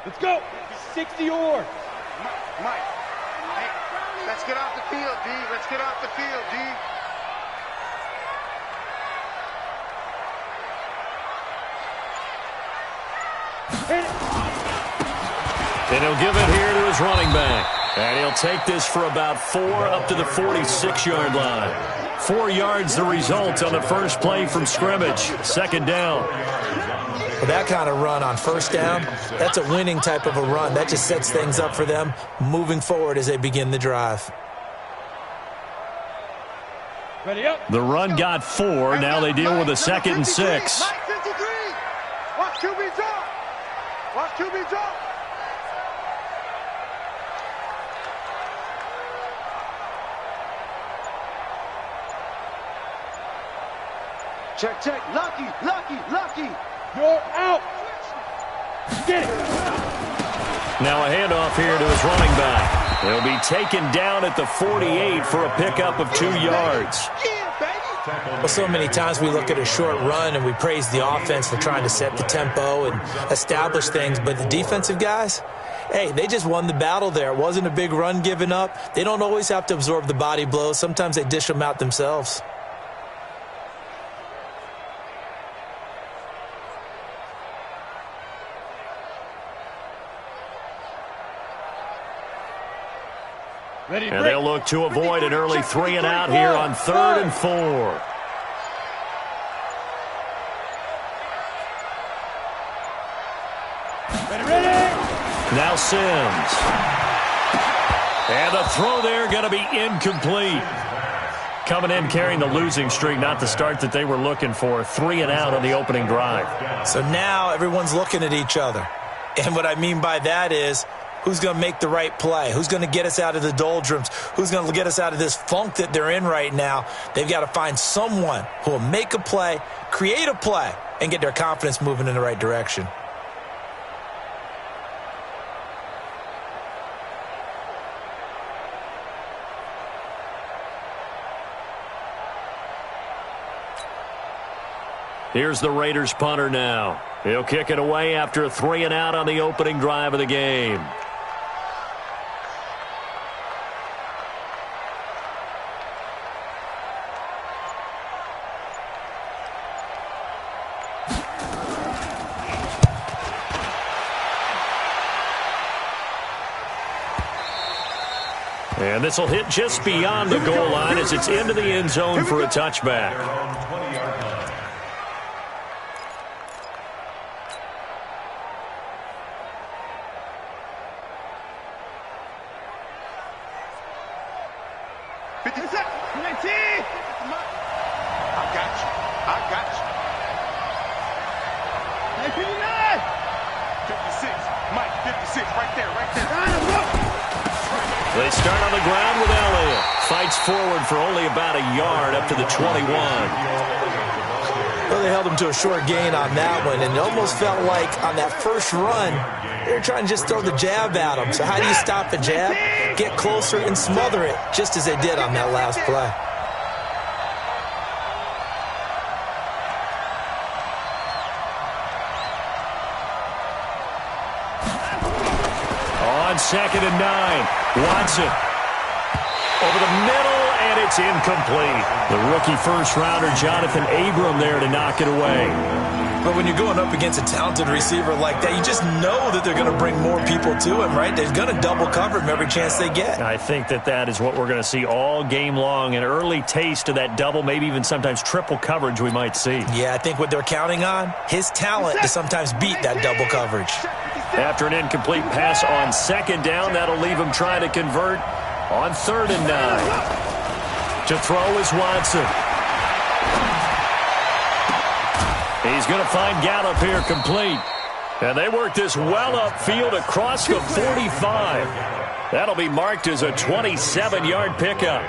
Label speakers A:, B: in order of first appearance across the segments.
A: Let's go. 60 yards.
B: Mike. Hey, let's get off the field, D. Let's get off the field, D.
C: And he'll give it here to his running back. And he'll take this for about 4 up to the 46-yard line. 4 yards the result on the first play from scrimmage. Second down.
D: Well, that kind of run on first down, that's a winning type of a run. That just sets things up for them moving forward as they begin the drive.
A: Ready up.
C: The run got 4. Now they deal with a 2nd and 6.
B: Mike 53. Watch QB drop. Watch QB drop. Check. Lucky.
A: You're out. Get it.
C: Now a handoff here to his running back. He'll be taken down at the 48 for a pickup of 2 yards.
D: Well, so many times we look at a short run and we praise the offense for trying to set the tempo and establish things, but the defensive guys, hey, they just won the battle there. It wasn't a big run given up. They don't always have to absorb the body blows. Sometimes they dish them out themselves.
C: And they'll look to avoid an early 3 and out here on 3rd and 4. Now Sims. And the throw there going to be incomplete. Coming in carrying the losing streak, not the start that they were looking for. 3 and out on the opening drive.
D: So now everyone's looking at each other. And what I mean by that is, who's going to make the right play? Who's going to get us out of the doldrums? Who's going to get us out of this funk that they're in right now? They've got to find someone who will make a play, create a play, and get their confidence moving in the right direction.
C: Here's the Raiders punter now. He'll kick it away after a 3 and out on the opening drive of the game. And this will hit just beyond the goal line as it's into the end zone for a touchback. They start on the ground with Elliott. Fights forward for only about a yard up to the 21.
D: Well, they held him to a short gain on that one, and it almost felt like on that first run, they were trying to just throw the jab at him. So how do you stop a jab? Get closer and smother it, just as they did on that last play.
C: On 2nd and 9, Watson over the middle, and it's incomplete. The rookie first-rounder Jonathan Abram there to knock it away.
D: But when you're going up against a talented receiver like that, you just know that they're going to bring more people to him, right? They're going to double cover him every chance they get.
C: I think that is what we're going to see all game long, an early taste of that double, maybe even sometimes triple coverage we might see.
D: Yeah, I think what they're counting on, his talent to sometimes beat that double coverage.
C: After an incomplete pass on 2nd down, that'll leave him trying to convert on 3rd and 9. To throw is Watson. He's going to find Gallup here complete. And they work this well upfield across the 45. That'll be marked as a 27-yard pickup.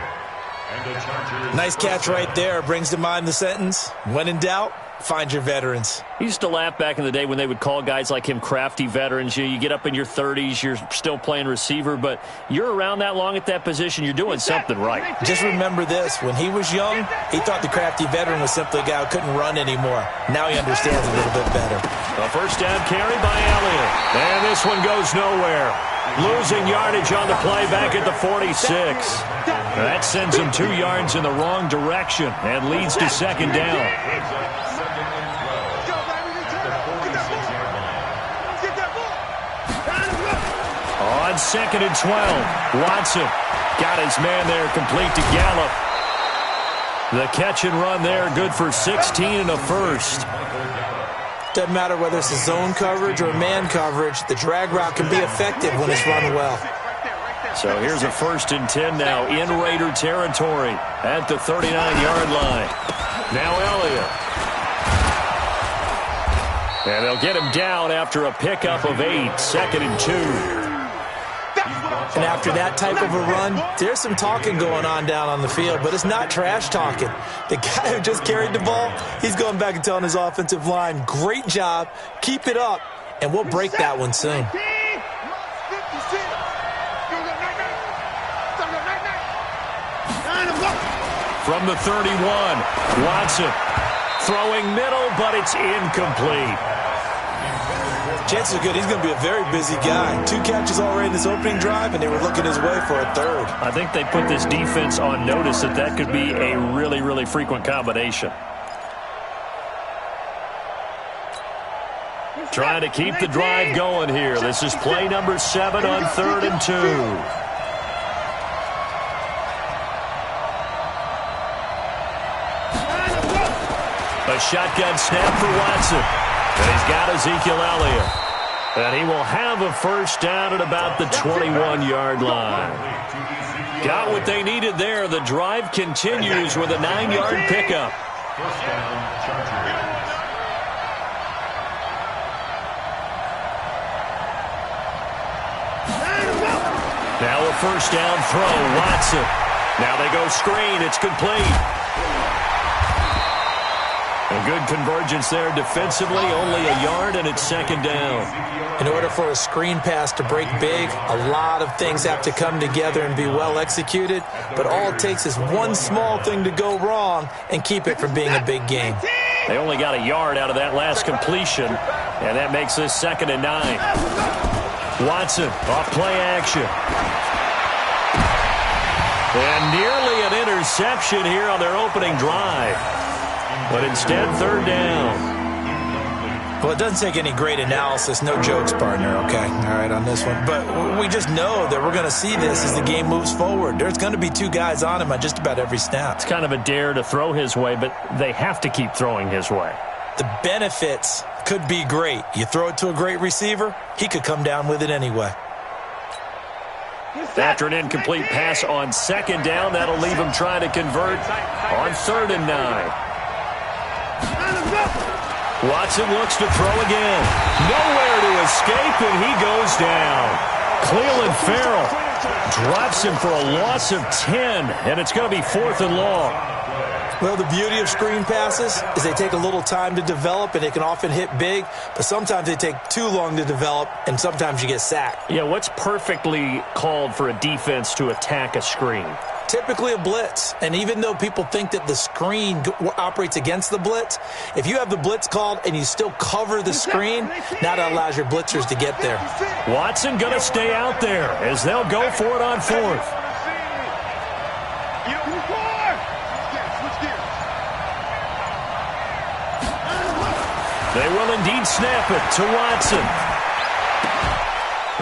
D: Nice catch right there. Brings to mind the sentence, when in doubt, find your veterans.
C: I used to laugh back in the day when they would call guys like him crafty veterans. You get up in your 30s, you're still playing receiver, but you're around that long at that position, you're doing something right.
D: Just remember this. When he was young, he thought the crafty veteran was simply a guy who couldn't run anymore. Now he understands a little bit better.
C: A first down carry by Elliott. And this one goes nowhere. Losing yardage on the play back at the 46. That sends them 2 yards in the wrong direction and leads to second down. On 2nd and 12, Watson got his man there complete to Gallup. The catch and run there, good for 16 and a first.
D: Doesn't matter whether it's a zone coverage or man coverage, the drag route can be effective when it's run well.
C: So here's a 1st and 10 now in Raider territory at the 39-yard line. Now Elliott. And they'll get him down after a pickup of 8, 2nd and 2.
D: And after that type of a run, there's some talking going on down on the field, but it's not trash talking. The guy who just carried the ball, he's going back and telling his offensive line, great job, keep it up, and we'll break that one soon.
C: From the 31, Watson throwing middle, but it's incomplete.
D: Chances are good he's going to be a very busy guy. 2 catches already in his opening drive, and they were looking his way for a 3rd.
C: I think they put this defense on notice that could be a really, really frequent combination. Trying to keep the drive going here. This is play number 7 on 3rd and 2. A shotgun snap for Watson. And he's got Ezekiel Elliott. And he will have a first down at about the 21-yard line. Got what they needed there. The drive continues with a 9-yard pickup. Now a first down throw, Watson. Now they go screen. It's complete. A good convergence there defensively, only a yard, and it's 2nd down.
D: In order for a screen pass to break big, a lot of things have to come together and be well executed, but all it takes is one small thing to go wrong and keep it from being a big game.
C: They only got a yard out of that last completion, and that makes this 2nd and 9. Watson off play action. And nearly an interception here on their opening drive. But instead, 3rd down.
D: Well, it doesn't take any great analysis. No jokes, partner, okay? All right, on this one. But we just know that we're going to see this as the game moves forward. There's going to be 2 guys on him on just about every snap.
C: It's kind of a dare to throw his way, but they have to keep throwing his way.
D: The benefits could be great. You throw it to a great receiver, he could come down with it anyway.
C: After an incomplete pass on 2nd down, that'll leave him trying to convert on 3rd and 9. Watson looks to throw again. Nowhere to escape, and he goes down. Cleveland Farrell drops him for a loss of 10, and it's going to be 4th and long.
D: Well, the beauty of screen passes is they take a little time to develop, and they can often hit big, but sometimes they take too long to develop, and sometimes you get sacked.
C: Yeah, what's perfectly called for a defense to attack a screen?
D: Typically a blitz, and even though people think that the screen operates against the blitz, if you have the blitz called and you still cover the screen, now that allows your blitzers to get there.
C: Watson going to stay out there as they'll go for it on 4th. They will indeed snap it to Watson.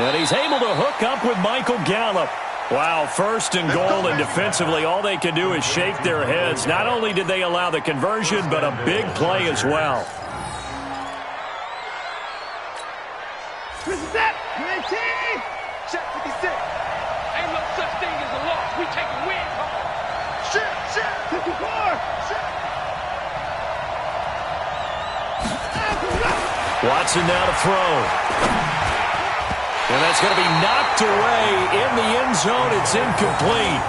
C: And he's able to hook up with Michael Gallup. Wow, 1st and goal, and defensively all they can do is shake their heads. Not only did they allow the conversion, but a big play as well.
A: Set, 19, check 56. Ain't no such thing as a loss. We take a win. Shit, 54.
C: Watson now to throw. And that's going to be knocked away in the end zone. It's incomplete.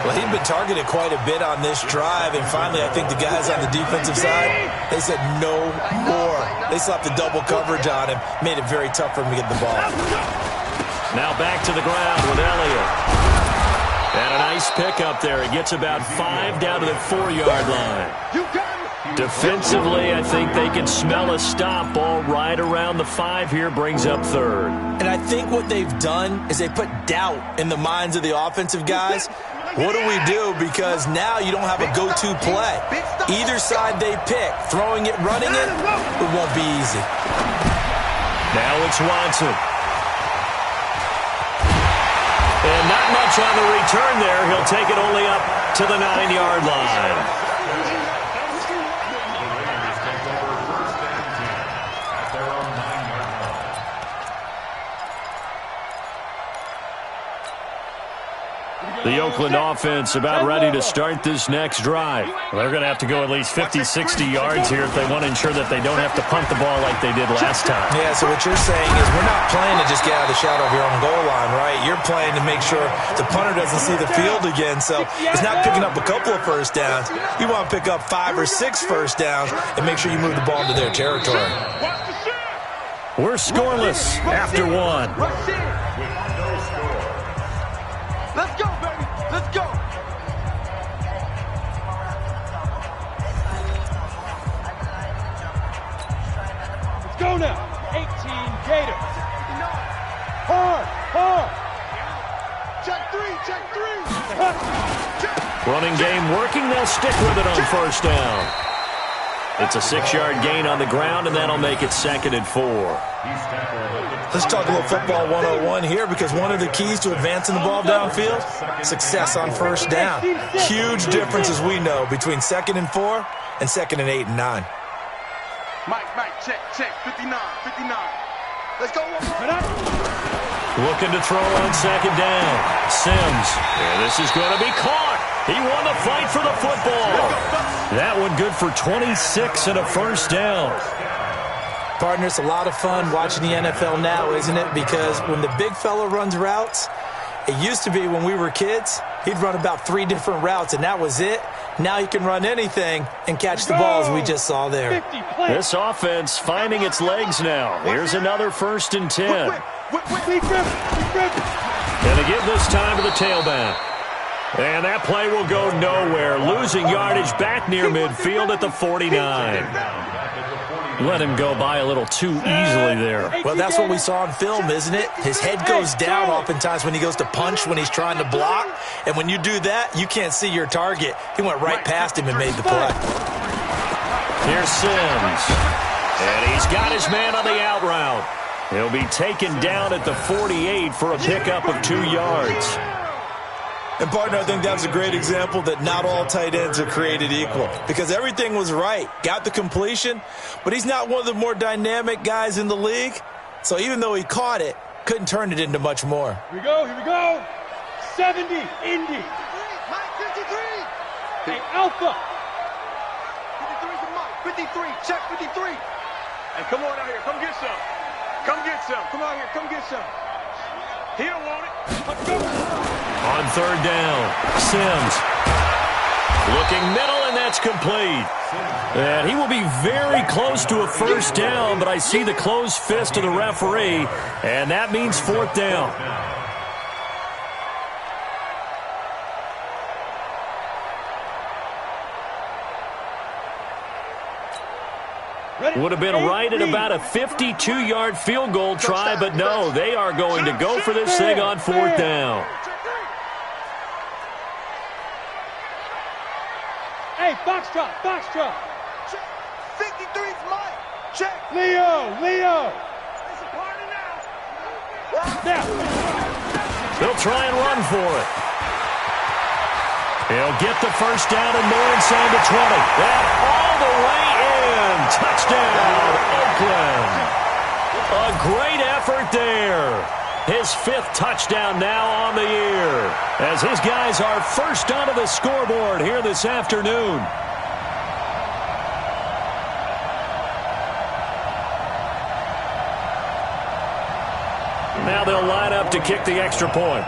D: Well, he'd been targeted quite a bit on this drive, and finally I think the guys on the defensive side, they said no more. They slapped the double coverage on him, made it very tough for him to get the ball.
C: Now back to the ground with Elliott. And a nice pickup there. He gets about 5 down to the 4-yard line. Defensively, I think they can smell a stop. Ball right around the 5 here, brings up third.
D: And I think what they've done is they put doubt in the minds of the offensive guys. What do we do? Because now you don't have a go-to play. Either side they pick, throwing it, running it, it won't be easy.
C: Now it's Watson. And not much on the return there. He'll take it only up to the 9-yard line. The Oakland offense about ready to start this next drive.
E: They're going to have to go at least 50, 60 yards here if they want to ensure that they don't have to punt the ball like they did last time.
D: Yeah, so what you're saying is we're not playing to just get out of the shadow of your own goal line, right? You're playing to make sure the punter doesn't see the field again. So it's not picking up a couple of first downs. You want to pick up 5 or 6 first downs and make sure you move the ball into their territory.
C: We're scoreless after 1.
A: Let's go, baby. Let's go. Let's go now. 18 Gators. Hard. Check 3.
C: Running game working. They'll stick with it on first down. It's a 6-yard gain on the ground, and that'll make it 2nd and 4.
D: Let's talk a little football 101 here, because one of the keys to advancing the ball downfield, success on first down. Huge difference, as we know, between 2nd and 4 and 2nd and 8 and 9.
B: Mike, check. 59. Let's go.
C: Looking to throw on 2nd down. Sims. And this is going to be caught. He won the fight for the football. That one good for 26 and a first down.
D: Partner, it's a lot of fun watching the NFL now, isn't it? Because when the big fella runs routes, it used to be when we were kids, he'd run about 3 different routes, and that was it. Now he can run anything and catch the ball, as we just saw there.
C: This offense finding its legs now. Here's another 1st and 10. And to give this time to the tailback. And that play will go nowhere. Losing yardage back near midfield at the 49. Let him go by a little too easily there.
D: Well, that's what we saw in film, isn't it? His head goes down oftentimes when he goes to punch, when he's trying to block. And when you do that, you can't see your target. He went right past him and made the play.
C: Here's Sims. And he's got his man on the out route. He'll be taken down at the 48 for a pickup of 2 yards.
D: And, partner, I think that's a great example that not all tight ends are created equal, because everything was right. Got the completion, but he's not one of the more dynamic guys in the league. So even though he caught it, couldn't turn it into much more.
A: Here we go. 70, Indy. Mike, 53. Hey, Alpha. 53 to Mike. 53, check 53. Hey, come on out here. Come get some. Come on here. Come get some. He don't want it. Let's go.
C: On 3rd down, Sims. Looking middle, and that's complete. And he will be very close to a first down, but I see the closed fist of the referee, and that means 4th down. Would have been right at about a 52-yard field goal try, but no, they are going to go for this thing on 4th down.
A: Hey, Foxtrot. 53's Mike. Check. Leo. It's a party now.
C: They'll try and run for it. He'll get the first down and more inside the 20. And all the way in. Touchdown, Oakland. A great effort there. His 5th touchdown now on the year, as his guys are first onto the scoreboard here this afternoon. Now they'll line up to kick the extra point.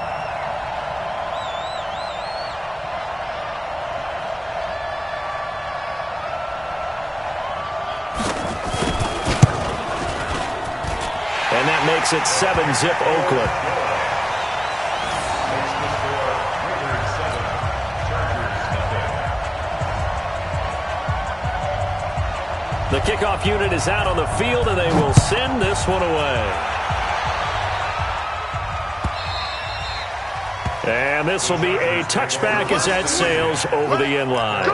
C: And that makes it 7-zip Oakland. The kickoff unit is out on the field, and they will send this one away. And this will be a touchback as that sails over the end line.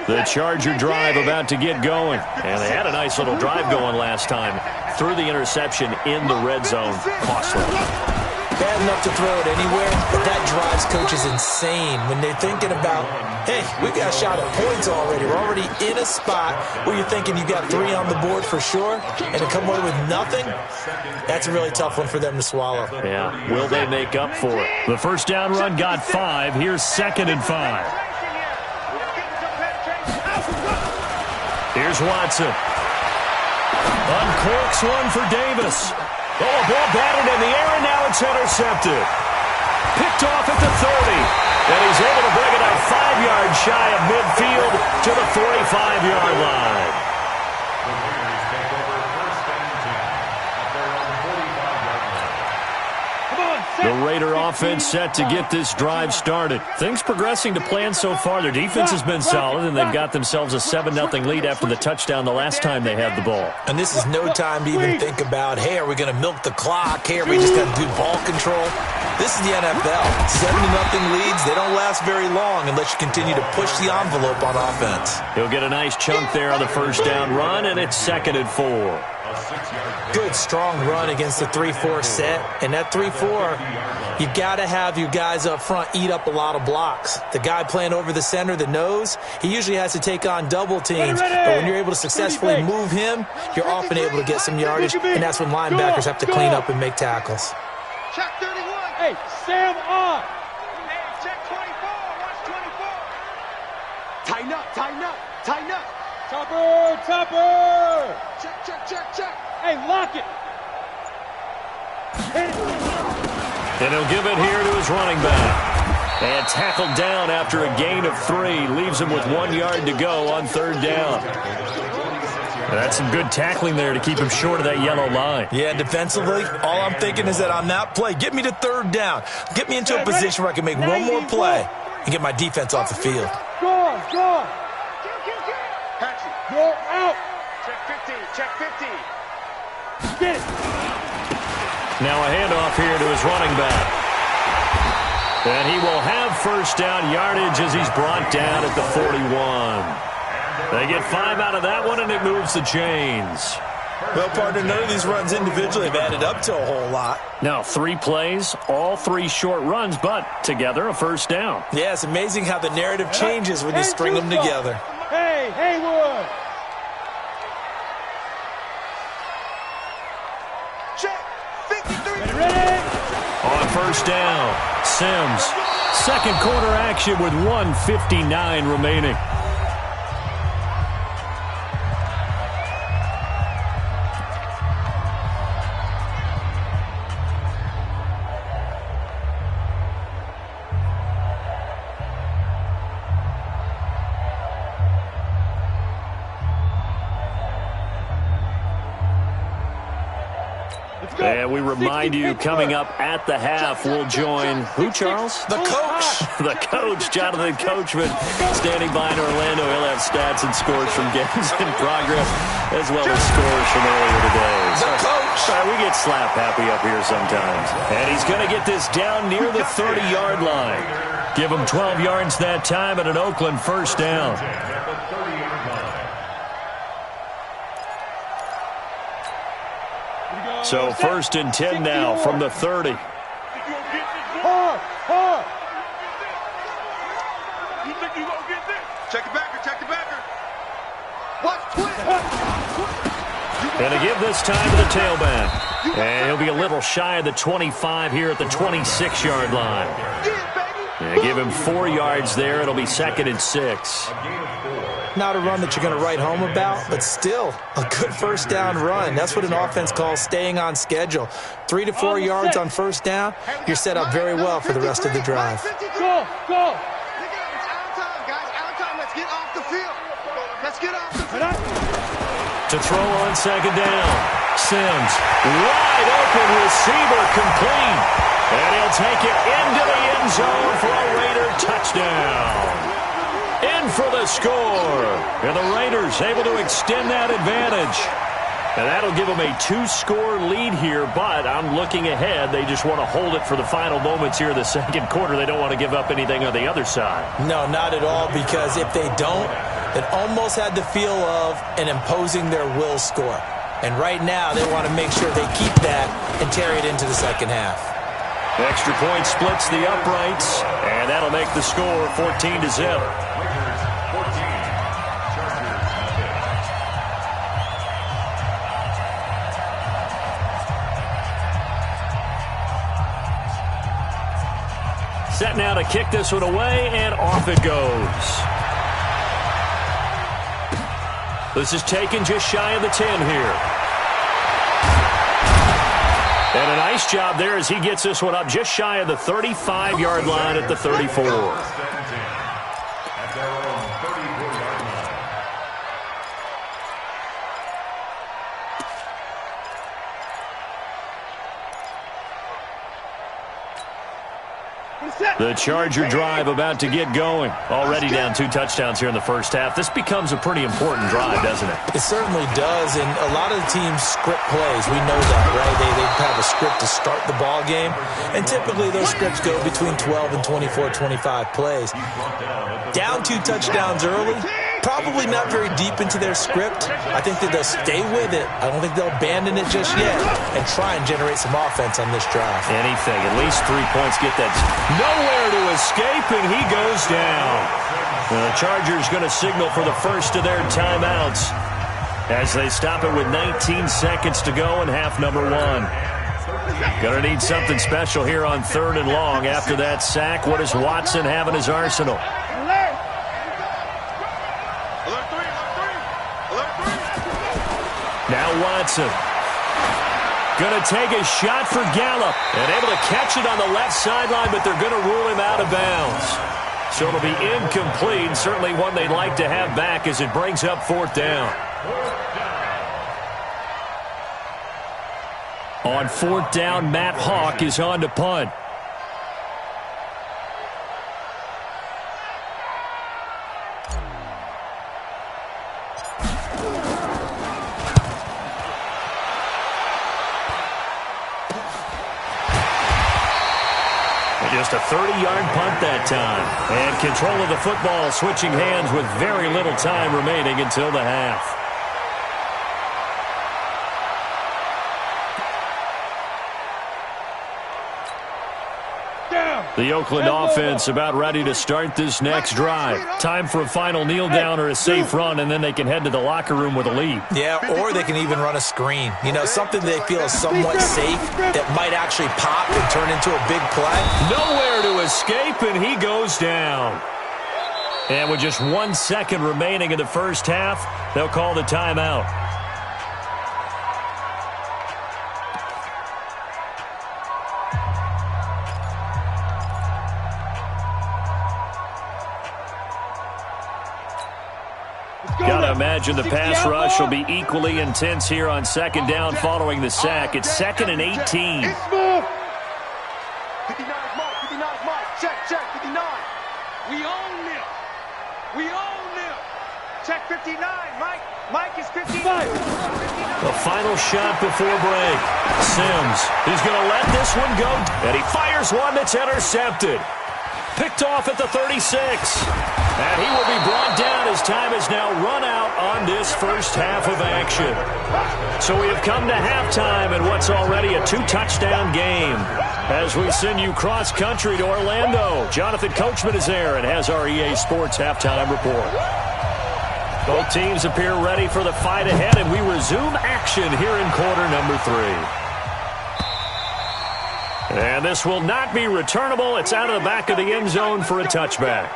C: The Charger drive about to get going. And they had a nice little drive going last time. Threw the interception in the red zone. Costly.
D: Bad enough to throw it anywhere, but that drives coaches insane when they're thinking about, hey, we've got a shot at points already. We're already in a spot where you're thinking you got 3 on the board for sure, and to come away with nothing, that's a really tough one for them to swallow.
C: Yeah, will they make up for it? The first down run got 5. Here's 2nd and 5. Here's Watson. Uncorks one for Davis. Oh, a ball batted in the air, and now it's intercepted. Picked off at the 30. And he's able to bring it out 5 yards shy of midfield to the 45-yard line. The Raider offense set to get this drive started. Things progressing to plan so far. Their defense has been solid, and they've got themselves a 7-0 lead after the touchdown the last time they had the ball.
D: And this is no time to even think about, hey, are we going to milk the clock? Hey, are we just going to do ball control? This is the NFL. 7-0 leads, they don't last very long unless you continue to push the envelope on offense.
C: He'll get a nice chunk there on the first down run, and it's 2nd and 4.
D: Good, strong run against the 3-4 set. And that 3-4, you got to have your guys up front eat up a lot of blocks. The guy playing over the center, the nose, he usually has to take on double teams. But when you're able to successfully move him, you're often able to get some yardage. And that's when linebackers have to clean up and make tackles.
A: Check 31. Hey, Sam on. Hey, check 24. Watch 24. Tighten up, tighten up, tighten up. Topper, topper. Check, check, check, check. Hey, lock it.
C: And he'll give it here to his running back. And tackled down after a gain of 3. Leaves him with 1 yard to go on 3rd down. That's some good tackling there to keep him short of that yellow line.
D: Yeah, defensively, all I'm thinking is that on that play, get me to 3rd down. Get me into a position where I can make one more play and get my defense off the field.
A: Go, go. Go out.
B: Check 50, check 50.
A: Get it.
C: Now a handoff here to his running back. And he will have first down yardage as he's brought down at the 41. They get 5 out of that one, and it moves the chains.
D: Well, partner, none of these runs individually have added up to a whole lot.
C: Now, 3 plays, all 3 short runs, but together a first down.
D: Yeah, it's amazing how the narrative changes when you string them together.
A: Hey, Haywood. Check 53. Ready?
C: On first down, Sims. Second quarter action with 1:59 remaining. And we remind you, coming up at the half, we'll join who, Charles?
D: The coach.
C: The coach, Jonathan Coachman, standing by in Orlando. He'll have stats and scores from games in progress, as well as scores from earlier today.
D: The coach.
C: We get slap happy up here sometimes. And he's going to get this down near the 30-yard line. Give him 12 yards that time at an Oakland first down. So 1st and 10 now from the 30.
A: Hard, hard. You think you gonna get this?
B: Check the backer, check the backer.
A: Watch
C: And to give this time to the tailback. And he'll be a little shy of the 25 here at the 26-yard line. And give him 4 yards there. It'll be 2nd and 6.
D: Not a run that you're going to write home about, but still a good first down run. That's what an offense calls staying on schedule. 3 to 4 yards on first down, you're set up very well for the rest of the drive.
A: Go, go.
B: It's out of time, guys. Out of time. Let's get off the field. Let's get off the field.
C: To throw on 2nd down. Sims, wide open receiver, complete. And he'll take it into the end zone for a Raider touchdown. In for the score. And the Raiders able to extend that advantage. And that'll give them a 2-score lead here, but I'm looking ahead. They just want to hold it for the final moments here in the second quarter. They don't want to give up anything on the other side.
D: No, not at all, because if they don't, it almost had the feel of an imposing their will score. And right now, they want to make sure they keep that and carry it into the second half.
C: Extra point splits the uprights, and that'll make the score 14-0. Set now to kick this one away, and off it goes. This is taken just shy of the 10 here. And a nice job there as he gets this one up just shy of the 35-yard line at the 34. The Charger drive about to get going. Already down 2 touchdowns here in the first half. This becomes a pretty important drive, doesn't it?
D: It certainly does, and a lot of the teams script plays. We know that, right? They have a script to start the ball game, and typically those scripts go between 12 and 24, 25 plays. Down 2 touchdowns early, probably not very deep into their script. I think that they'll stay with it. I don't think they'll abandon it just yet and try and generate some offense on this drive.
C: Anything, at least 3 points, get that. Nowhere to escape, and he goes down. The Chargers going to signal for the first of their timeouts as they stop it with 19 seconds to go in half number 1. Going to need something special here on 3rd and long. After that sack, what does Watson have in his arsenal? Now Watson. Going to take a shot for Gallup. And able to catch it on the left sideline, but they're going to rule him out of bounds. So it'll be incomplete. Certainly one they'd like to have back as it brings up 4th down. On 4th down, Matt Hawk is on to punt. Just a 30-yard punt that time. And control of the football switching hands with very little time remaining until the half. The Oakland offense about ready to start this next drive. Time for a final kneel down or a safe run, and then they can head to the locker room with a lead.
D: Yeah, or they can even run a screen. You know, something they feel is somewhat safe that might actually pop and turn into a big play.
C: Nowhere to escape, and he goes down. And with just 1 second remaining in the first half, they'll call the timeout. Gotta imagine the pass rush will be equally intense here on 2nd down following the sack. It's 2nd and 18.
B: 59 is Mike. 59 is Mike. Check, 59.
A: We own them. We own them.
B: Check 59, Mike. Mike is 59.
C: The final shot before break. Sims, he's going to let this one go. And he fires one that's intercepted. Picked off at the 36. And he will be brought down as time has now run out on this first half of action. So we have come to halftime in what's already a 2-touchdown game. As we send you cross-country to Orlando, Jonathan Coachman is there and has our EA Sports halftime report. Both teams appear ready for the fight ahead, and we resume action here in quarter number 3. And this will not be returnable. It's out of the back of the end zone for a touchback.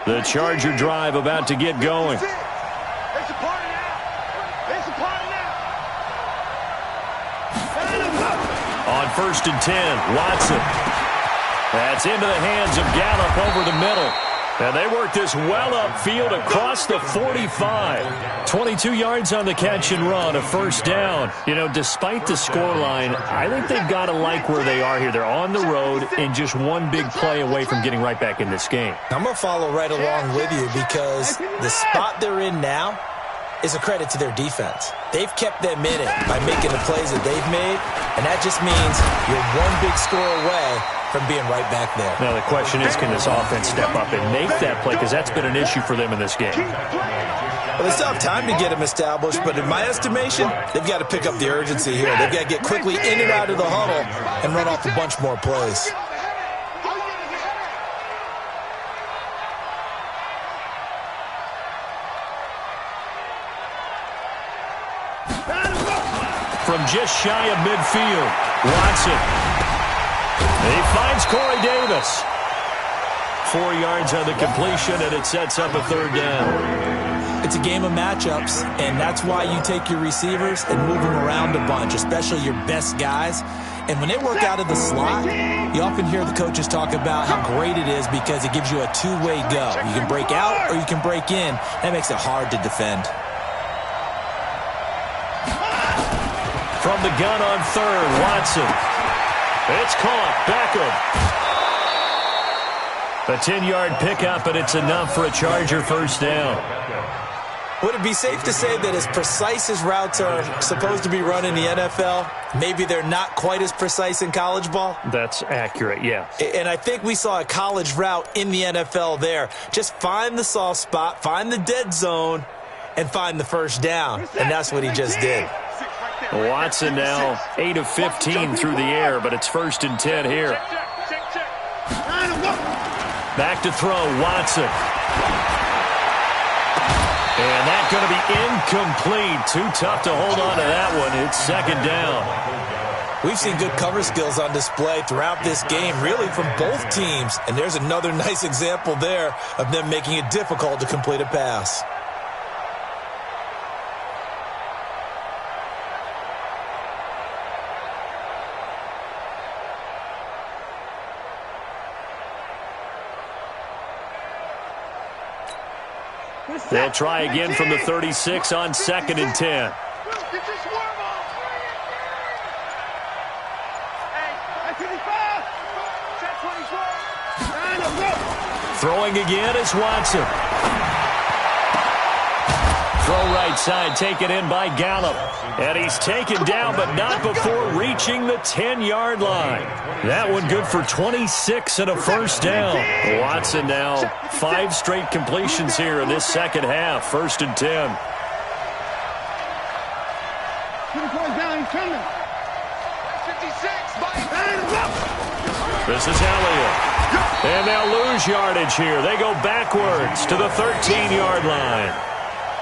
C: The Charger drive about to get going.
B: There's a party now. There's a party now.
C: On 1st and 10, Watson. That's into the hands of Gallup over the middle. And they work this well upfield across the 45. 22 yards on the catch and run, a first down. You know, despite the scoreline, I think they've got to like where they are here. They're on the road and just one big play away from getting right back in this game.
D: I'm going to follow right along with you because the spot they're in now is a credit to their defense. They've kept them in it by making the plays that they've made, and that just means you're one big score away from being right back there.
C: Now the question is, can this offense step up and make that play? Because that's been an issue for them in this game.
D: Well, they still have time to get them established, but in my estimation, they've got to pick up the urgency here. They've got to get quickly in and out of the huddle and run off a bunch more plays.
C: From just shy of midfield, Watson. He finds Corey Davis. 4 yards on the completion, and it sets up a third down.
D: It's a game of matchups, and that's why you take your receivers and move them around a bunch, especially your best guys. And when they work out of the slot, you often hear the coaches talk about how great it is because it gives you a two-way go. You can break out or you can break in. That makes it hard to defend.
C: From the gun on third, Watson. It's caught. Beckham. A 10-yard pickup, and it's enough for a Charger first down.
D: Would it be safe to say that as precise as routes are supposed to be run in the NFL, maybe they're not quite as precise in college ball?
C: That's accurate, yeah.
D: And I think we saw a college route in the NFL there. Just find the soft spot, find the dead zone, and find the first down. And that's what he just did.
C: Watson now 8 of 15 through the air, but it's 1st and 10 here. Back to throw, Watson. And that's going to be incomplete. Too tough to hold on to that one. It's 2nd down.
D: We've seen good cover skills on display throughout this game, really from both teams. And there's another nice example there of them making it difficult to complete a pass.
C: They'll try again from the 36 on 2nd and 10. Throwing again is Watson. Throw right side, taken in by Gallup. And he's taken down, but not before reaching the 10-yard line. That one good for 26 and a first down. Watson now 5 straight completions here in this second half. 1st and 10. This is Elliott. And they'll lose yardage here. They go backwards to the 13-yard line.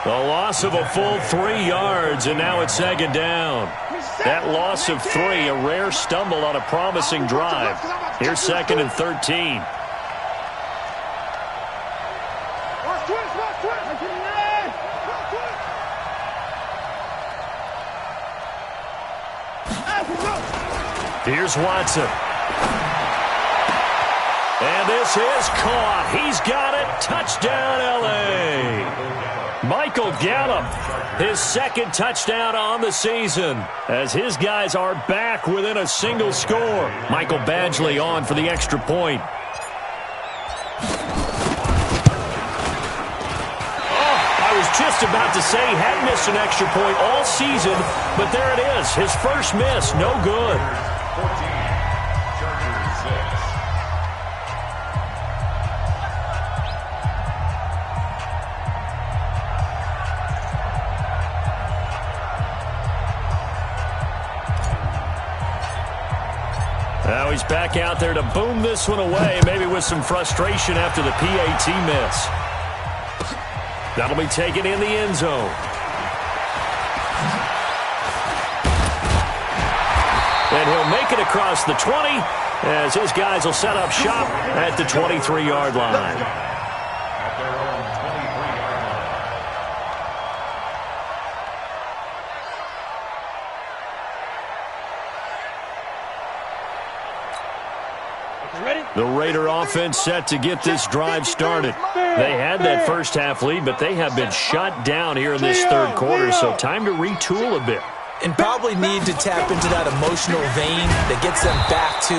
C: The loss of a full 3 yards, and now it's 2nd down. That loss of 3, a rare stumble on a promising drive. Here's 2nd and 13. Here's Watson. And this is caught. He's got it. Touchdown, L.A. Michael Gallup, his 2nd touchdown on the season, as his guys are back within a single score. Michael Badgley on for the extra point. Oh, I was just about to say he hadn't missed an extra point all season, but there it is. His first miss, no good. Now he's back out there to boom this one away, maybe with some frustration after the PAT miss. That'll be taken in the end zone. And he'll make it across the 20 as his guys will set up shop at the 23-yard line. The Raider offense set to get this drive started. They had that first half lead, but they have been shut down here in this third quarter, so time to retool a bit.
D: And probably need to tap into that emotional vein that gets them back to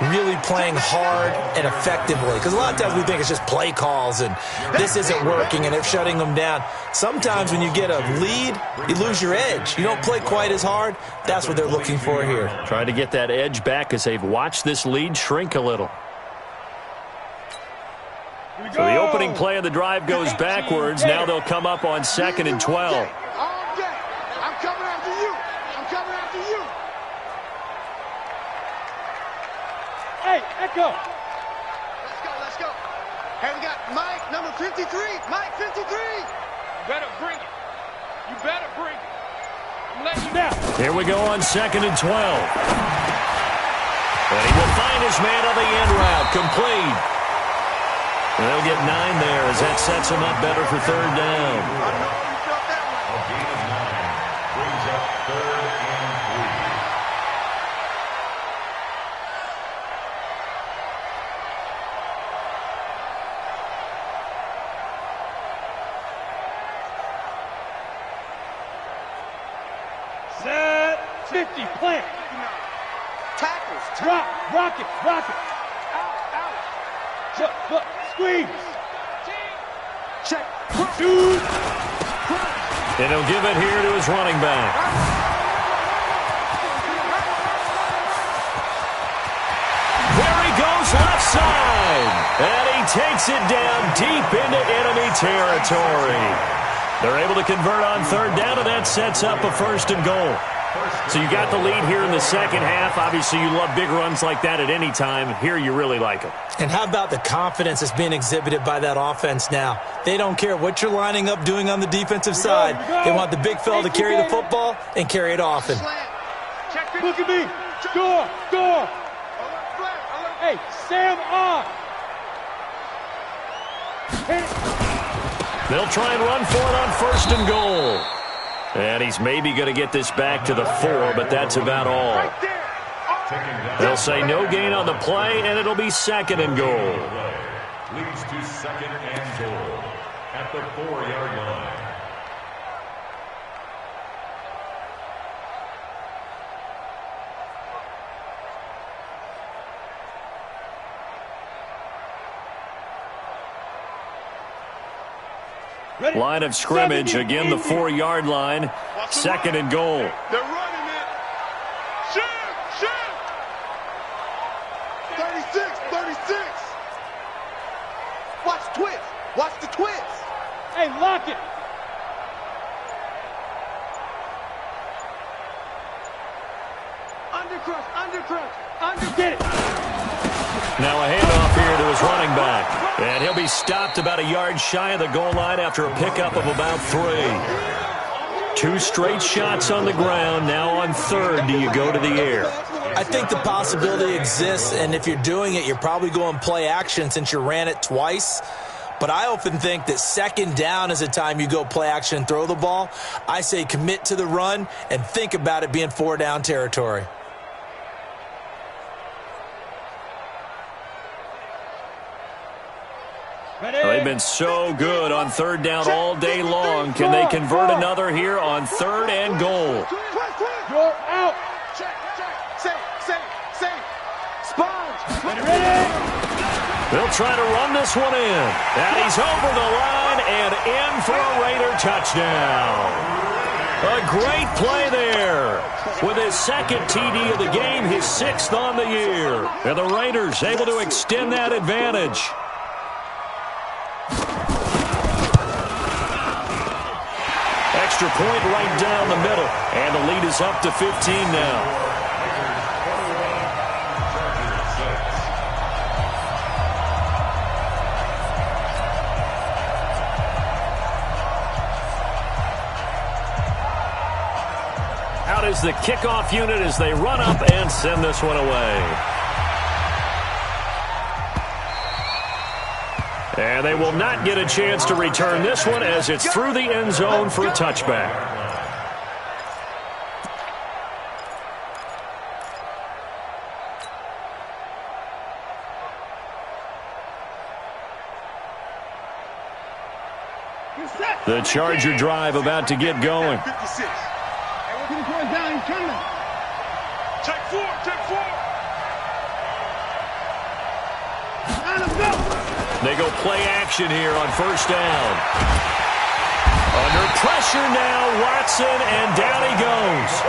D: really playing hard and effectively. Because a lot of times we think it's just play calls and this isn't working and they're shutting them down. Sometimes when you get a lead, you lose your edge. You don't play quite as hard. That's what they're looking for here.
C: Trying to get that edge back as they've watched this lead shrink a little. So the opening play of the drive goes backwards. Now they'll come up on 2nd and 12.
A: Hey, Echo.
B: Let's go. Hey, we got Mike, number 53. Mike, 53. You better bring it. I'm letting you down.
C: Here we go on 2nd and 12. And he will find his man on the end route. Complete. And they'll get 9 there as that sets him up better for 3rd down.
B: I know you felt that one. A gain of 9 brings up 3rd and 3.
A: Set 50, plant.
B: Tackles.
A: Drop, rocket. Out. Squeeze. Check. Shoot.
C: And he'll give it here to his running back. There he goes, left side. And he takes it down deep into enemy territory. They're able to convert on 3rd down, and that sets up a 1st and goal. So you got the lead here in the second half. Obviously, you love big runs like that at any time. Here, you really like them.
D: And how about the confidence that's being exhibited by that offense now? They don't care what you're lining up doing on the defensive side. They want the big fella to carry the football and carry it often.
A: Look at me. Door. Hey, Sam on.
C: They'll try and run for it on 1st and goal. And he's maybe going to get this back to the 4, but that's about all. They'll say no gain on the play, and it'll be 2nd and goal.
F: Leads to 2nd and goal at the 4-yard line.
C: Line of scrimmage, again the 4-yard line, 2nd and goal.
B: They're running it. Shoot. 36. Watch the twist.
A: Hey, lock it. Undercrush. Get it.
C: Now a handoff here to his running back. And he'll be stopped about a yard shy of the goal line after a pickup of about 3. 2 straight shots on the ground. Now on 3rd, do you go to the air?
D: I think the possibility exists, and if you're doing it, you're probably going play action since you ran it twice. But I often think that 2nd down is a time you go play action and throw the ball. I say commit to the run and think about it being 4-down territory.
C: They've been so good on 3rd down all day long. Can they convert another here on 3rd and goal?
A: You're out.
B: Check. Safe. Sponge.
A: Ready.
C: They'll try to run this one in. And he's over the line and in for a Raider touchdown. A great play there. With his 2nd TD of the game, his 6th on the year. And the Raiders able to extend that advantage. Extra point right down the middle. And the lead is up to 15 now. Out is the kickoff unit as they run up and send this one away. And they will not get a chance to return this one as it's through the end zone for a touchback. The Charger drive about to get going.
B: 56. Down, he's coming. Take four.
C: They go play action here on first down. Under pressure now, Watson, and down he goes.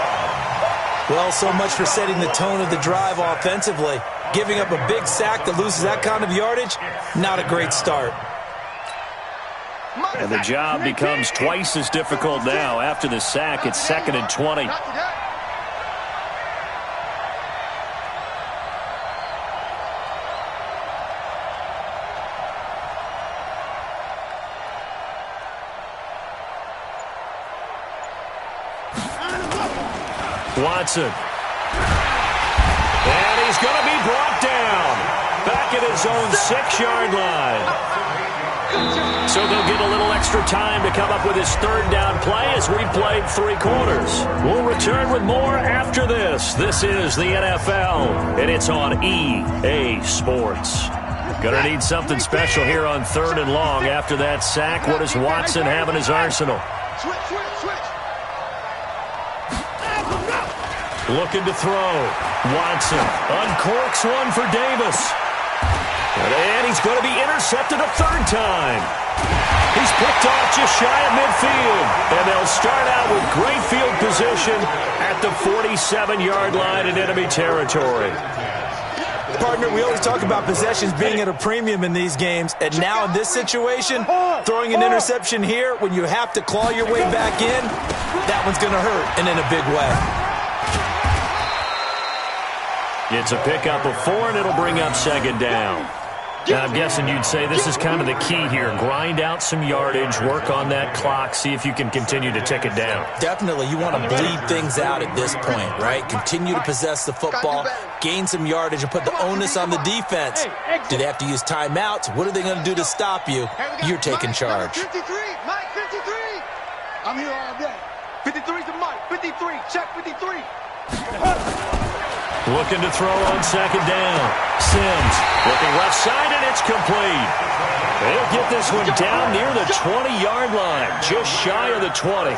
D: Well, so much for setting the tone of the drive offensively. Giving up a big sack that loses that kind of yardage, not a great start.
C: And the job becomes twice as difficult now. After the sack, it's 2nd and 20. Watson. And he's going to be brought down. Back at his own 6-yard line. So they'll get a little extra time to come up with his 3rd down play as we played 3 quarters. We'll return with more after this. This is the NFL, and it's on EA Sports. Gonna need something special here on 3rd and long. After that sack, what does Watson have in his arsenal?
B: Switch.
C: Looking to throw. Watson uncorks one for Davis. And he's going to be intercepted a 3rd time. He's picked off just shy of midfield. And they'll start out with great field position at the 47-yard line in enemy territory.
D: Partner, we always talk about possessions being at a premium in these games. And now in this situation, throwing an interception here when you have to claw your way back in, that one's going to hurt, and in a big way.
C: It's a pickup of 4, and it'll bring up 2nd down. Now, I'm guessing you'd say this is kind of the key here. Grind out some yardage, work on that clock, see if you can continue to tick it down.
D: Definitely. You want to bleed things out at this point, right? Continue to possess the football, gain some yardage, and put the onus on the defense. Do they have to use timeouts? What are they going to do to stop you? You're taking charge.
B: 53, Mike, 53. I'm here all day. 53's the Mike, 53, check 53.
C: Looking to throw on 2nd down. Sims looking left side, and it's complete. They'll get this one down near the 20-yard line, just shy of the 20.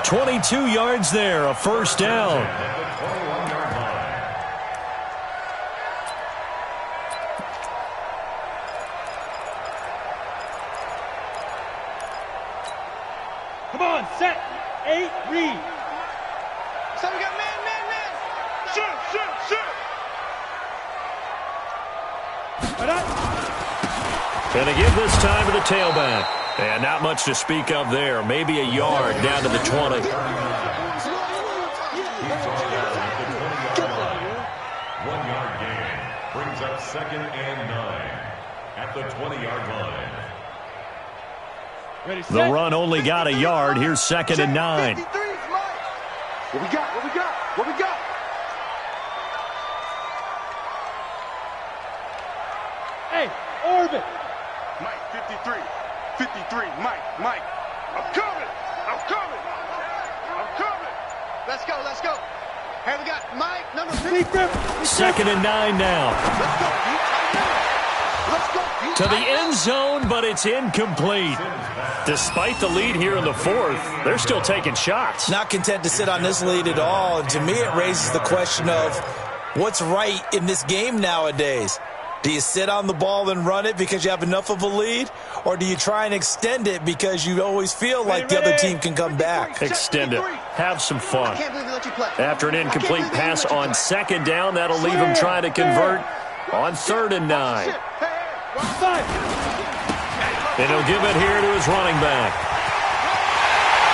C: 22 yards there, a 1st down.
A: Come on, set, 8, read.
B: So we got man. Shoot.
C: And they give this time to the tailback. And not much to speak of there. Maybe a yard down to the 20.
F: 1-yard gain brings up 2nd and 9 at the 20-yard line.
A: Ready, set.
C: The run only got a yard. Here's 2nd and 9.
B: What we got?
A: Hey, orbit.
B: Mike, 53, Mike. I'm coming. Let's go. Hey, we got Mike, number 53.
C: 2nd and 9 now.
B: Let's go.
C: To the end zone, but it's incomplete. Despite the lead here in the 4th, they're still taking shots.
D: Not content to sit on this lead at all. And to me, it raises the question of what's right in this game nowadays. Do you sit on the ball and run it because you have enough of a lead? Or do you try and extend it because you always feel like the other team can come back?
C: Extend it. Have some fun.
B: I can't believe they let you play.
C: After an incomplete pass on 2nd down, that'll leave him trying to convert on 3rd and 9. And he'll give it here to his running back.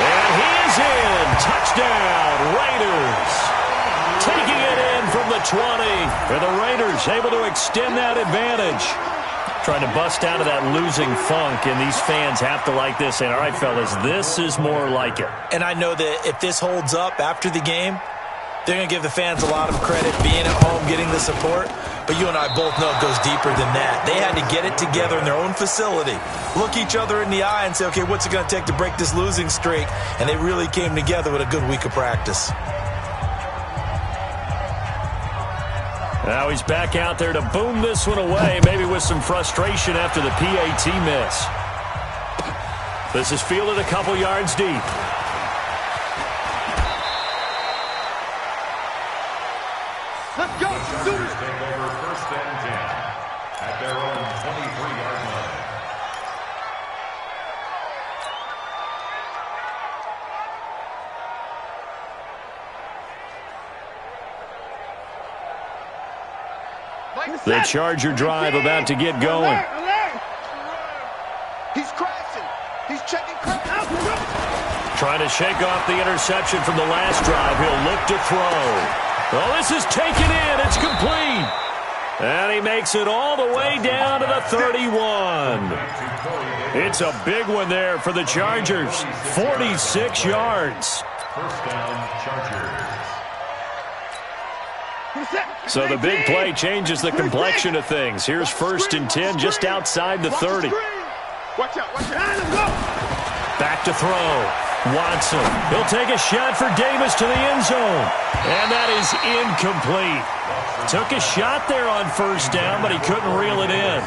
C: And he is in. Touchdown, Raiders. Taking it in from the 20. And the Raiders able to extend that advantage. Trying to bust out of that losing funk, and these fans have to like this. And all right, fellas, this is more like it.
D: And I know that if this holds up after the game, they're going to give the fans a lot of credit being at home, getting the support. But you and I both know it goes deeper than that. They had to get it together in their own facility, look each other in the eye and say, okay, what's it going to take to break this losing streak? And they really came together with a good week of practice.
C: Now he's back out there to boom this one away, maybe with some frustration after the PAT miss. This is fielded a couple yards deep.
B: Let's go.
F: Chargers take over 1st and 10 at their own 23-yard line.
C: The Charger drive about to get going.
B: He's crashing. He's checking crash.
C: Trying to shake off the interception from the last drive. He'll look to throw. Oh, this is taken in. It's complete. And he makes it all the way down to the 31. It's a big one there for the Chargers. 46 yards.
F: 1st down, Chargers.
C: So the big play changes the complexion of things. Here's 1st and 10 just outside the 30.
B: Watch out.
C: Back to throw. Watson. He'll take a shot for Davis to the end zone. And that is incomplete. Took a shot there on 1st down, but he couldn't reel it in.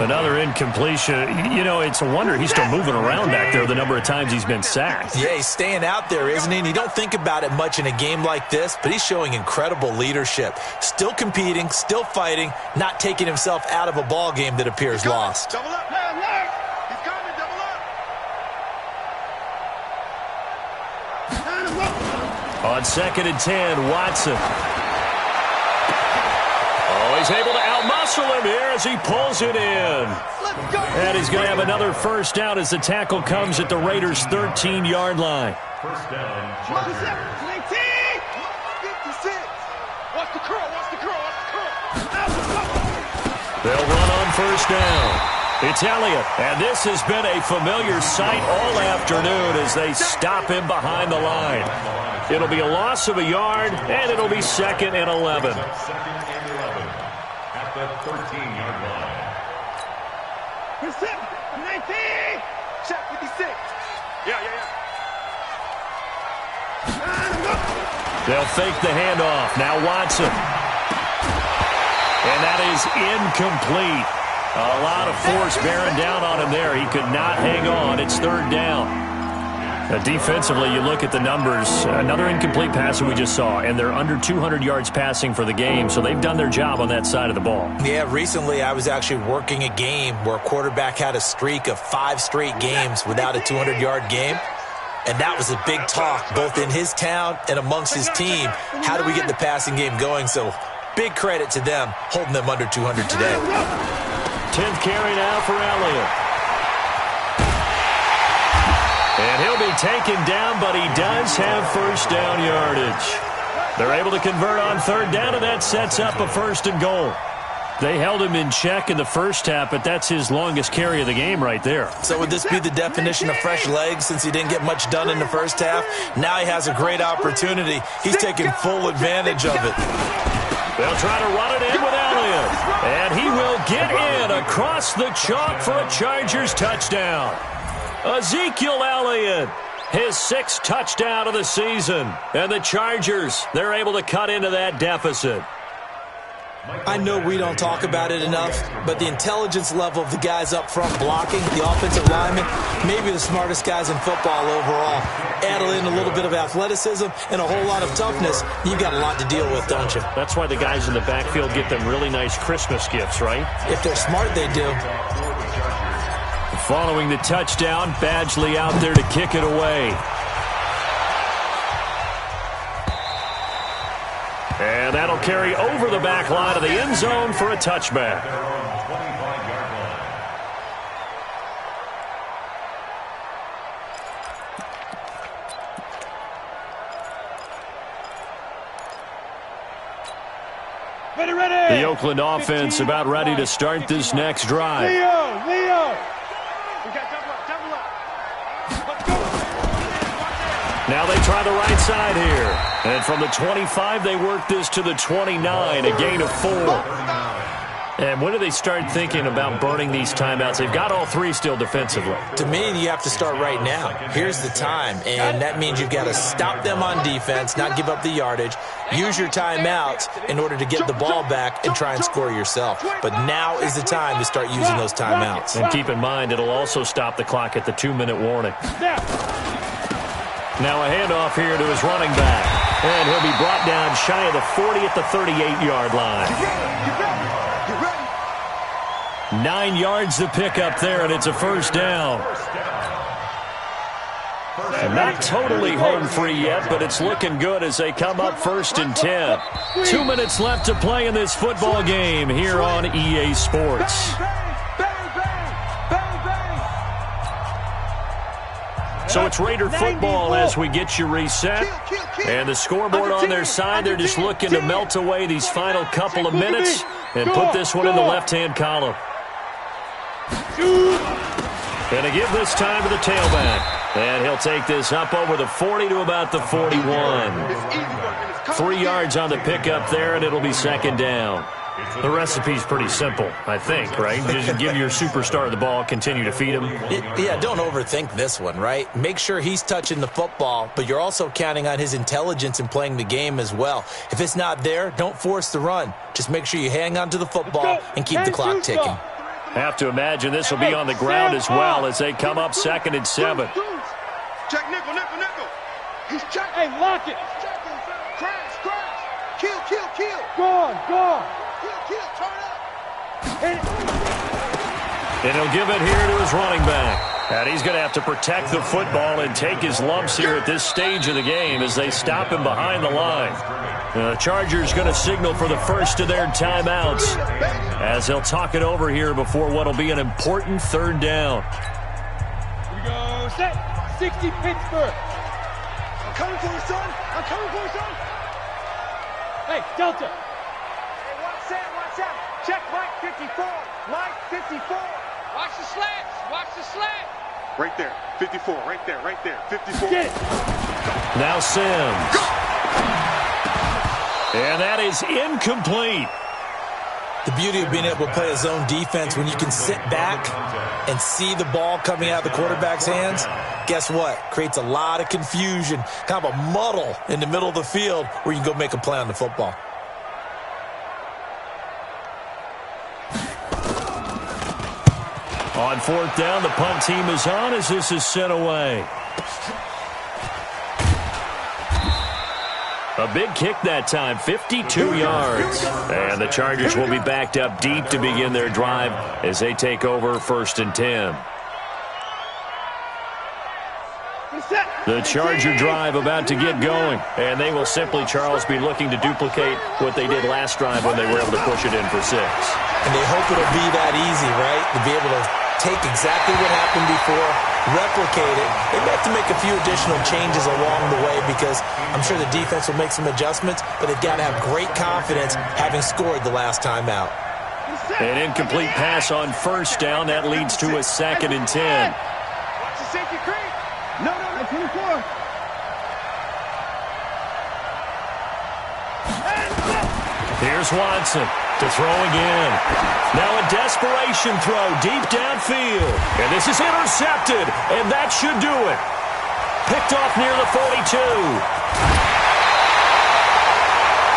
C: Another incompletion. You know, it's a wonder he's still moving around back there the number of times he's been sacked.
D: Yeah, he's staying out there, isn't he? And you don't think about it much in a game like this, but he's showing incredible leadership. Still competing, still fighting, not taking himself out of a ball game that appears lost.
B: Double up. He's coming. Double up.
C: On 2nd and 10, Watson. Oh, he's able to outmuscle him here as he pulls it in.
B: Let's go.
C: And he's going to have another 1st down as the tackle comes at the Raiders' 13-yard line.
F: 1st down, Chargers.
B: 56. Watch the curl.
C: They'll run on 1st down. It's Elliott, and this has been a familiar sight all afternoon as they stop him behind the line. It'll be a loss of a yard, and it'll be 2nd and 11.
F: 2nd and 11 at the 13-yard line.
B: Check 56. Yeah.
C: They'll fake the handoff. Now Watson. And that is incomplete. A lot of force bearing down on him there. He could not hang on. It's 3rd down. Defensively, you look at the numbers. Another incomplete pass that we just saw, and they're under 200 yards passing for the game, so they've done their job on that side of the ball.
D: Yeah, recently I was actually working a game where a quarterback had a streak of 5 straight games without a 200-yard game. And that was a big talk, both in his town and amongst his team. How do we get the passing game going? So big credit to them, holding them under 200 today.
C: 10th carry now for Elliott. And he'll be taken down, but he does have 1st down yardage. They're able to convert on 3rd down, and that sets up a 1st and goal. They held him in check in the first half, but that's his longest carry of the game right there.
D: So would this be the definition of fresh legs since he didn't get much done in the first half? Now he has a great opportunity. He's taking full advantage of it.
C: They'll try to run it in with Elliott. And he will get in across the chalk for a Chargers touchdown. Ezekiel Elliott, his 6th touchdown of the season. And the Chargers, they're able to cut into that deficit.
D: I know we don't talk about it enough, but the intelligence level of the guys up front blocking, the offensive linemen, maybe the smartest guys in football overall. Add in a little bit of athleticism and a whole lot of toughness, you've got a lot to deal with, don't you?
C: That's why the guys in the backfield get them really nice Christmas gifts, right?
D: If they're smart, they do.
C: Following the touchdown, Badgley out there to kick it away. And that'll carry over the back line of the end zone for a touchback.
A: Ready.
C: The Oakland offense about ready to start this next drive.
A: Leo.
C: Now they try the right side here. And from the 25, they work this to the 29, a gain of 4. And when do they start thinking about burning these timeouts? They've got all three still defensively.
D: To me, you have to start right now. Here's the time, and that means you've got to stop them on defense, not give up the yardage, use your timeouts in order to get the ball back and try and score yourself. But now is the time to start using those timeouts.
C: And keep in mind, it'll also stop the clock at the 2-minute warning. Now a handoff here to his running back. And he'll be brought down shy of the 40 at the 38-yard line. 9 yards to pick up there, and it's a first down. Not totally home free yet, but it's looking good as they come up 1st and 10. 2 minutes left to play in this football game here on EA Sports. So it's Raider football as we get you reset. And the scoreboard on their side, they're just looking to melt away these final couple of minutes and put this one in the left-hand column. And to give this time to the tailback. And he'll take this up over the 40 to about the 41. 3 yards on the pickup there, and it'll be second down. The recipe's pretty simple, I think, right? Just give your superstar the ball, continue to feed him.
D: Yeah, don't overthink this one, right? Make sure he's touching the football, but you're also counting on his intelligence in playing the game as well. If it's not there, don't force the run. Just make sure you hang on to the football and keep the clock ticking.
C: Have to imagine this will be on the ground as well as they come up 2nd and 7.
B: Check nickel, nickel, nickel. He's checking.
A: Hey, lock it.
B: He's checking. Crash, crash. Kill, kill, kill.
A: Gone.
B: Kill, turn up.
C: And he'll give it here to his running back. And he's going to have to protect the football and take his lumps here at this stage of the game as they stop him behind the line. The Chargers going to signal for the first of their timeouts as they'll talk it over here before what will be an important 3rd down.
A: Here we go. Set. 60 Pittsburgh.
B: I'm coming for you, son. I'm coming for you, son.
A: Hey, Delta.
B: Hey, watch out. Check Mike 54. Mike 54.
G: Watch the slants. Watch the slant.
B: Right there. 54. Right there. 54.
A: Get it.
C: Now Sims. And that is incomplete.
D: The beauty of being able to play a zone defense when you can sit back and see the ball coming out of the quarterback's hands, guess what? Creates a lot of confusion, kind of a muddle in the middle of the field where you can go make a play on the football.
C: On 4th down, the punt team is on as this is sent away. A big kick that time, 52 yards. And the Chargers will be backed up deep to begin their drive as they take over 1st and 10. The Charger drive about to get going. And they will simply, Charles, be looking to duplicate what they did last drive when they were able to push it in for 6.
D: And they hope it'll be that easy, right? To be able to take exactly what happened before, replicate it. They may have to make a few additional changes along the way because I'm sure the defense will make some adjustments, but they've got to have great confidence having scored the last time out.
C: An incomplete pass on 1st down. That leads to a 2nd and 10.
B: Watch the safety creep. No, 24.
C: Here's Watson to throw again. Now a desperation throw deep downfield. And this is intercepted, and that should do it. Picked off near the 42.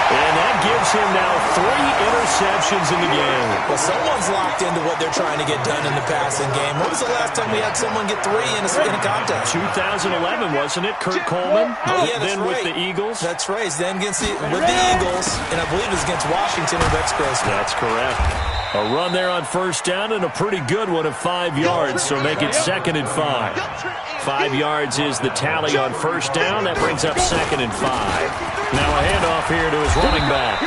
C: And that gives him now 3 interceptions in the game.
D: Well, someone's locked into what they're trying to get done in the passing game. When was the last time we had someone get 3 in a contest?
C: 2011, wasn't it? Kurt Coleman?
D: Oh, yeah, that's
C: then
D: right.
C: with the Eagles?
D: That's right. Then with the Eagles, and I believe it was against Washington or Rex Grossman.
C: That's correct. A run there on 1st down and a pretty good one of 5 yards, so make it 2nd and 5. 5 yards is the tally on 1st down. That brings up 2nd and 5. Now a handoff here to his running back.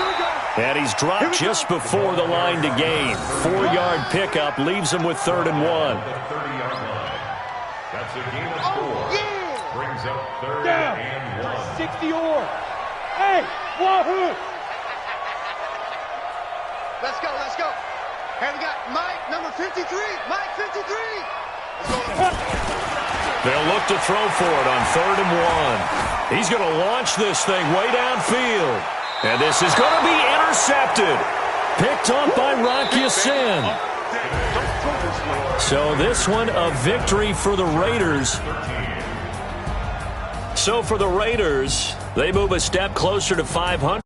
C: And he's dropped just before the line to gain. 4-yard pickup leaves him with 3rd and 1.
F: That's a gain of 4. Brings up 3rd
A: Down.
F: and 1.
A: 60 or. Hey, Wahoo!
B: Let's go. Hey, we got Mike, number 53. Mike 53.
C: They'll look to throw for it on 3rd and 1. He's going to launch this thing way downfield. And this is going to be intercepted. Picked off by Rocky Sin. So this one, a victory for the Raiders. So for the Raiders, they move a step closer to 500.